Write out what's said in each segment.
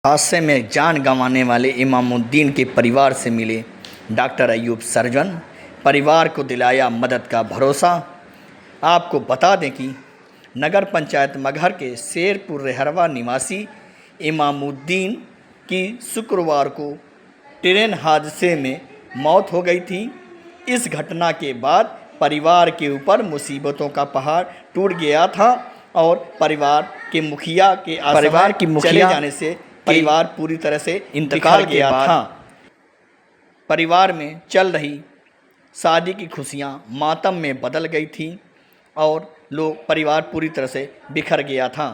हादसे में जान गंवाने वाले इमामुद्दीन के परिवार से मिले डॉक्टर अयूब सर्जन। परिवार को दिलाया मदद का भरोसा। आपको बता दें कि नगर पंचायत मगहर के शेरपुर रेहरवा निवासी इमामुद्दीन की शुक्रवार को ट्रेन हादसे में मौत हो गई थी। इस घटना के बाद परिवार के ऊपर मुसीबतों का पहाड़ टूट गया था और परिवार की मुखिया चले जाने से परिवार पूरी तरह से इंतकाल गया था। परिवार में चल रही शादी की खुशियां मातम में बदल गई थी और परिवार पूरी तरह से बिखर गया था।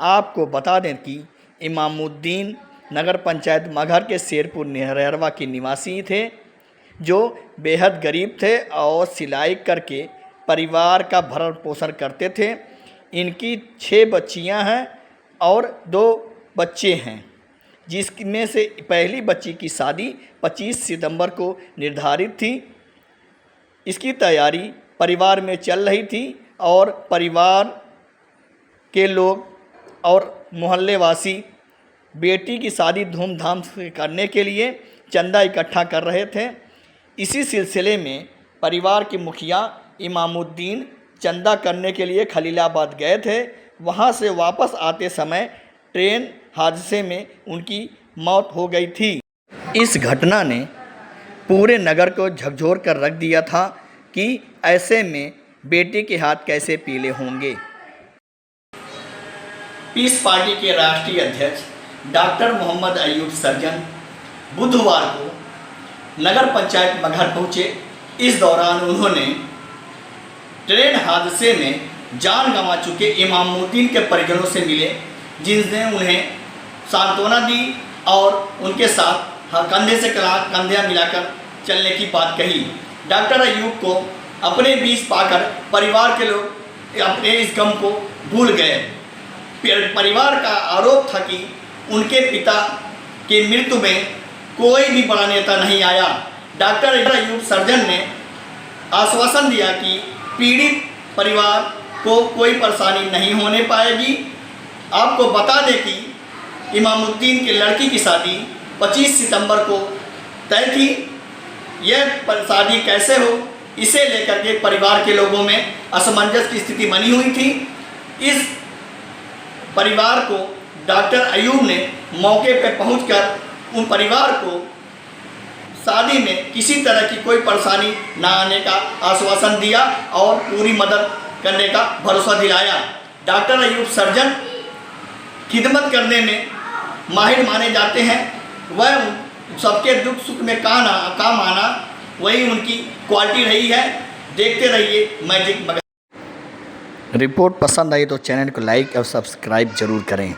आपको बता दें कि इमामुद्दीन नगर पंचायत मगहर के शेरपुर रेहरवा के निवासी थे, जो बेहद गरीब थे और सिलाई करके परिवार का भरण पोषण करते थे। इनकी 6 बच्चियां हैं और 2 बच्चे हैं, जिसमें से पहली बच्ची की शादी 25 सितंबर को निर्धारित थी। इसकी तैयारी परिवार में चल रही थी और परिवार के लोग और मोहल्ले वासी बेटी की शादी धूमधाम से करने के लिए चंदा इकट्ठा कर रहे थे। इसी सिलसिले में परिवार के मुखिया इमामुद्दीन चंदा करने के लिए खलीलाबाद गए थे। वहां से वापस आते समय ट्रेन हादसे में उनकी मौत हो गई थी। इस घटना ने पूरे नगर को झकझोर कर रख दिया था कि ऐसे में बेटे के हाथ कैसे पीले होंगे। पीस पार्टी के राष्ट्रीय अध्यक्ष डॉक्टर मोहम्मद अयूब सर्जन बुधवार को नगर पंचायत मगहर पहुंचे। इस दौरान उन्होंने ट्रेन हादसे में जान गंवा चुके इमामुद्दीन के परिजनों से मिले, जिनने उन्हें सांत्वना दी और उनके साथ कंधे से कंधे मिलाकर चलने की बात कही। डॉक्टर अयूब को अपने बीच पाकर परिवार के लोग अपने इस गम को भूल गए। परिवार का आरोप था कि उनके पिता की मृत्यु में कोई भी बड़ा नेता नहीं आया। डॉक्टर अयूब सर्जन ने आश्वासन दिया कि पीड़ित परिवार को कोई परेशानी नहीं होने पाएगी। आपको बता दें कि इमामुद्दीन के लड़की की शादी 25 सितंबर को तय थी। यह शादी कैसे हो, इसे लेकर के परिवार के लोगों में असमंजस की स्थिति बनी हुई थी। इस परिवार को डॉक्टर अयूब ने मौके पर पहुंचकर उन परिवार को शादी में किसी तरह की कोई परेशानी न आने का आश्वासन दिया और पूरी मदद करने का भरोसा दिलाया। डॉक्टर अयूब सर्जन खिदमत करने में माहिर माने जाते हैं। वह सबके दुख सुख में काम आना वही उनकी क्वालिटी रही है। देखते रहिए मैजिक मगहर। रिपोर्ट पसंद आई तो चैनल को लाइक और सब्सक्राइब जरूर करें।